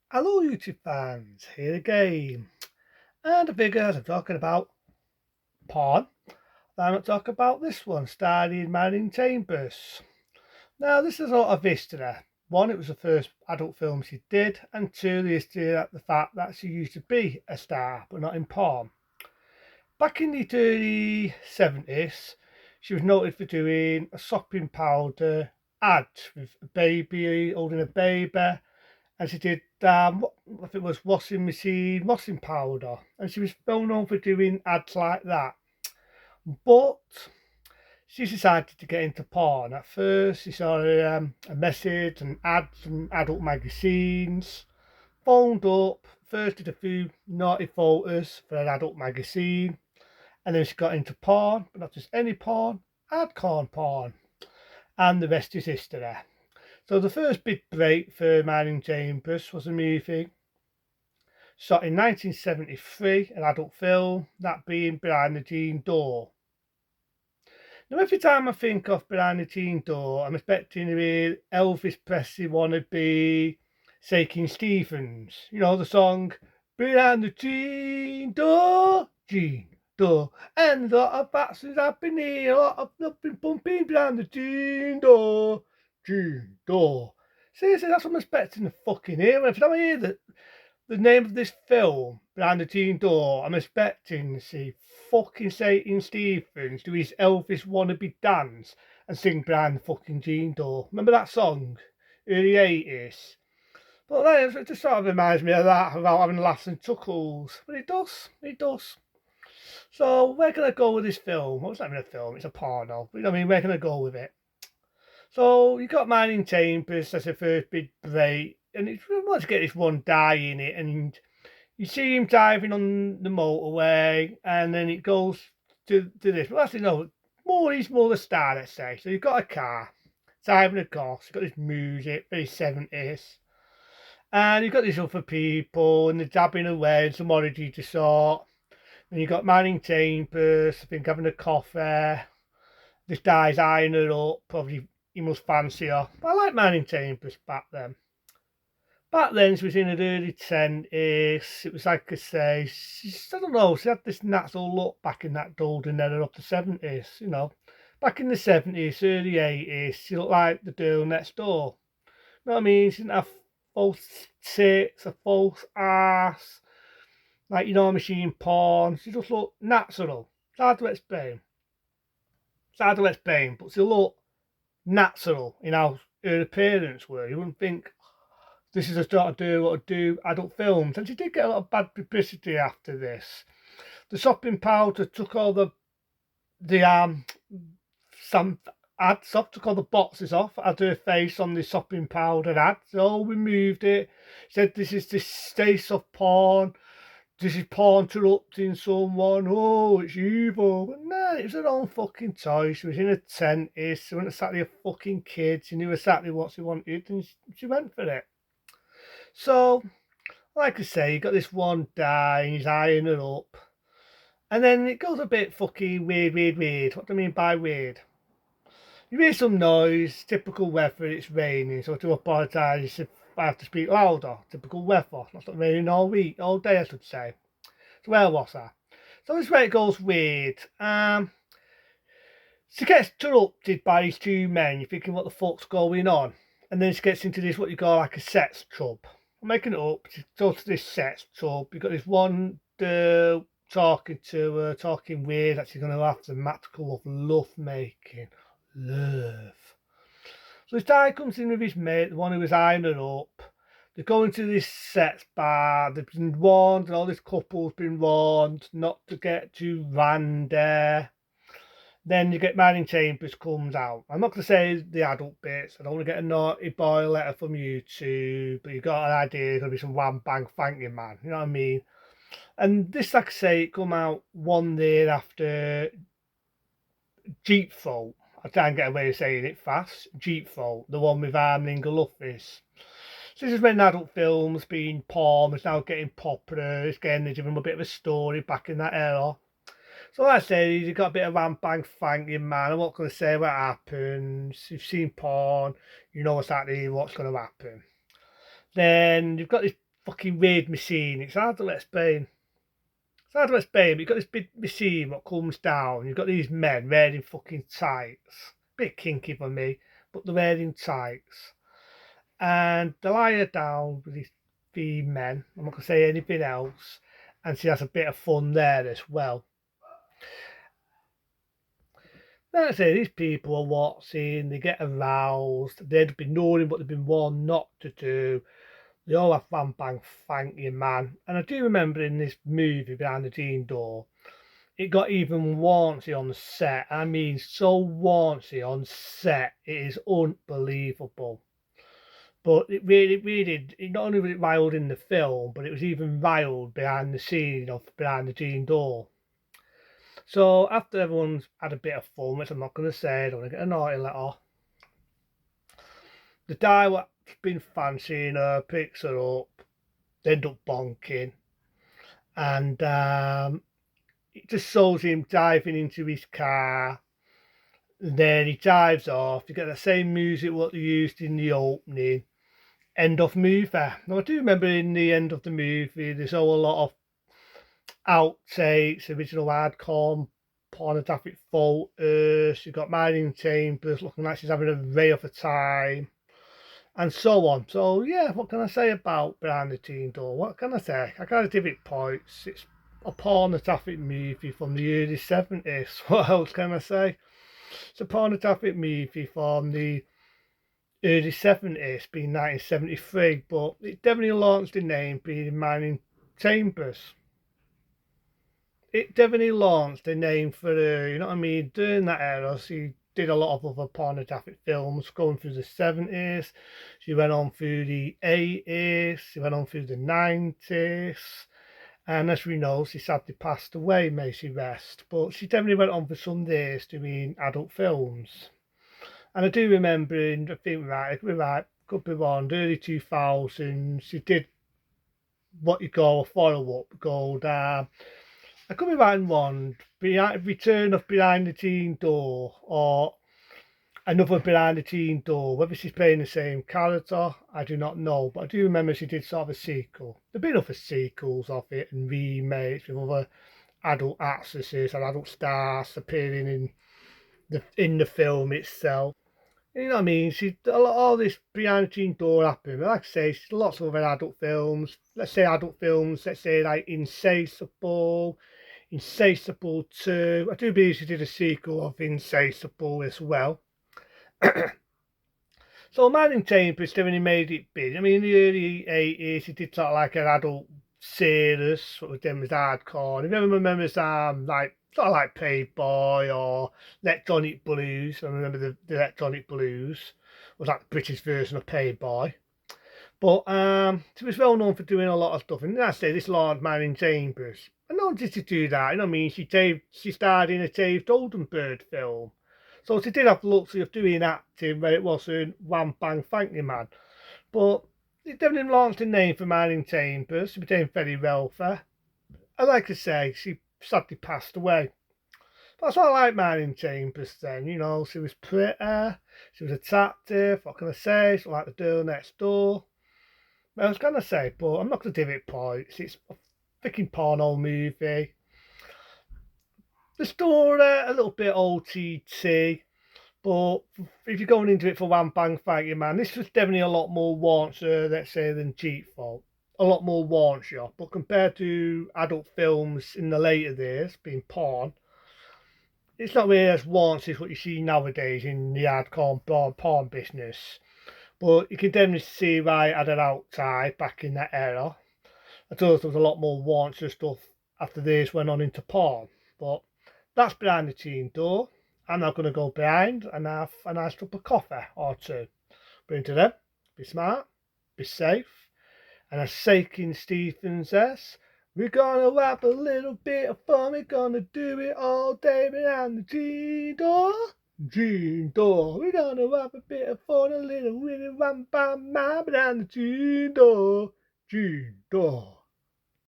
Hello YouTube fans, here again. And the figures I'm talking about porn. I'm not talking about this one, starring Marilyn Chambers. Now this is a lot of history. One, it was the first adult film she did, and two, the history of the fact that she used to be a star, but not in porn. Back in the early 70s, she was noted for doing a sopping powder ad with a baby holding a baby, and she did I think it was washing machine washing powder, and she was well known for doing ads like that. But she decided to get into porn. At first, she saw a message and ads from adult magazines. Phoned up, first did a few naughty photos for an adult magazine, and then she got into porn, but not just any porn, hardcore porn, and the rest is history. So the first big break for Marilyn Chambers was a movie shot in 1973, an adult film, that being Behind the Teen Door. Now, every time I think of Behind the Teen Door, I'm expecting to hear Elvis Presley wannabe Shaking Stevens. You know, the song Behind the Teen Door, Teen Door, and a lot of actions happening, a lot of nothing pumping behind the teen door, Teen Door. Seriously, that's what I'm expecting to fucking hear. If I hear that the name of this film, Behind the Teen Door, I'm expecting to see fucking Satan Stevens do his Elvis wannabe dance and sing Behind the fucking Teen Door. Remember that song? Early 80s. But then it just sort of reminds me of that, about having laughs and chuckles. But it does. So we're going to go with this film. Well, it's not even a film, it's a porno. But you know what I mean? We're going to go with it. So you got Mining Chambers as the first big break, and it's really want to get this one die in it, and you see him driving on the motorway, and then it goes to this. Well, actually, no, he's more the star, let's say. So you've got a car, driving across, you've got this music, very 70s, and you've got these other people, and they're dabbing away, some orgy to sort. And you've got Manning Chambers, I think, having a coffee. This guy's eyeing her up, probably he must fancy her. But I like Manning Chambers back then. Back then, she was in her early 20s. It was like I say, I don't know, she had this natural look back in that golden era of the 70s, you know. Back in the 70s, early 80s, she looked like the girl next door. You know what I mean? She didn't have false tits, a false ass, like, you know, machine porn. She just looked natural. It's hard to explain. It's hard to explain, but she looked natural in how her appearance were. You wouldn't think this is a sort of do what do adult films, and she did get a lot of bad publicity after this. The shopping powder took all the some ads off, took all the boxes off, had her face on the shopping powder ad, so removed it. Said this is the taste of porn. This is porn interrupting someone. Oh, it's evil. But no, it was her own fucking choice. She was in her 20s. She wasn't exactly a fucking kid. She knew exactly what she wanted, and she went for it. So, like I say, you got this one guy and he's eyeing her up. And then it goes a bit fucking weird. What do I mean by weird? You hear some noise, typical weather, it's raining, so to apologise if I have to speak louder. Typical weather. It's not raining all week, all day I should say. So where was I? So this is where it goes weird. She gets interrupted by these two men. You're thinking, what the fuck's going on? And then she gets into this, what you call like a sex club. I'm making it up. She goes to this sex club. You've got this one girl talking to her, talking weird, that she's going to have the magical of love making. Love. So this guy comes in with his mate, the one who was eyeing her up. They're going to this sex bar. They've been warned, and all this couple's been warned not to get too randy. Then you get Manning Chambers comes out. I'm not going to say the adult bits. I don't want to get a naughty boy letter from YouTube, but you got an idea. There's going to be some wham bang thanking man. You know what I mean? And this, like I say, it come out 1 year after Jeep Fault. I try and get away with saying it fast. Jeep Fault, the one with Armling Galufis. So this is when adult films being porn is now getting popular. It's getting, giving them a bit of a story back in that era. So like I said, you've got a bit of ram bang thanking man. I'm not going to say what happens. You've seen porn, you know exactly what's going to happen. Then you've got this fucking weird machine. It's hard to explain. It's hard to explain, but you've got this big machine that comes down. You've got these men wearing fucking tights. Bit kinky for me, but they're wearing tights. And they lie her down with these three men. I'm not going to say anything else. And she has a bit of fun there as well. Like I say, these people are watching, they get aroused, they'd been knowing what they've been warned not to do. They all have bang bang thank you man. And I do remember in this movie Behind the Teen Door, it got even warranty on the set. I mean, so warranty on set, it is unbelievable. But it not only was it riled in the film, but it was even riled behind the scene of Behind the Teen Door. So after everyone's had a bit of fun, which I'm not going to say, I don't want to get a naughty letter, the guy what's been fancying her picks her up, they end up bonking, and it just shows him diving into his car. And then he drives off. You get the same music what they used in the opening. End of movie. Now I do remember in the end of the movie, there's all a lot of outtakes, original hardcore pornographic photos. You've got Marilyn Chambers looking like she's having a ray of a time, and so on. So yeah, what can I say about Behind the Teen Door? What can I say? I gotta give it points. It's a pornographic movie from the early 70s. What else can I say? It's a pornographic movie from the early 70s, being 1973, but it definitely launched the name being Marilyn Chambers. It definitely launched a name for her, you know what I mean? During that era, she did a lot of other pornographic films going through the 70s. She went on through the 80s, she went on through the 90s. And as we know, she sadly passed away, may she rest. But she definitely went on for some years doing adult films. And I do remember in, I think right, could be wrong, early 2000s, she did what you call a follow-up called I could be right in one. Return of Behind the Teen Door or another Behind the Teen Door. Whether she's playing the same character, I do not know. But I do remember she did sort of a sequel. There've been other sequels of it and remakes with other adult actresses and adult stars appearing in the film itself. You know what I mean? She all this Behind the Teen Door happened. Like I say, she's lots of other adult films. Let's say adult films. Let's say like Insatiable. Insatiable 2. I do believe she did a sequel of Insatiable as well. So Marilyn Chambers definitely made it big. I mean, in the early 80s, she did sort of like an adult series, what was them as hardcore. If anyone remembers like sort of like Playboy or Electronic Blues, I remember the Electronic Blues was like the British version of Playboy. But she was well known for doing a lot of stuff. And I say this Lord Marilyn Chambers. And not did she do that, you know what I mean? She starred in a James Oldenburg film. So she did have the luxury of doing acting where it wasn't Wham Bang Thank You Man. But it definitely launched a name for Marilyn Chambers. She became very wealthy. And like I say, she sadly passed away. But that's what I like Marilyn Chambers then, you know, she was pretty, she was attractive, what can I say? She like the girl next door. I was gonna say, but I'm not gonna give it points. It's a freaking porno movie. The story a little bit OTT, but if you're going into it for One Bang Thank You Man, this was definitely a lot more raunchier, let's say, than Cheat Fault. A lot more raunchier, but compared to adult films in the later days, being porn, it's not really as raunchy as what you see nowadays in the hardcore porn business. But you can definitely see why it had an outside back in that era. I thought there was a lot more raunchier stuff after this went on into porn. But that's Behind the Teen Door. I'm now going to go behind and have a nice cup of coffee or two. But until then, be smart, be safe, and as Sakin Stevens says, we're gonna have a little bit of fun, we're gonna do it all day behind the teen door. Teen door, we're gonna have a bit of fun, a little winnie ram bam man behind the teen door. Teen door.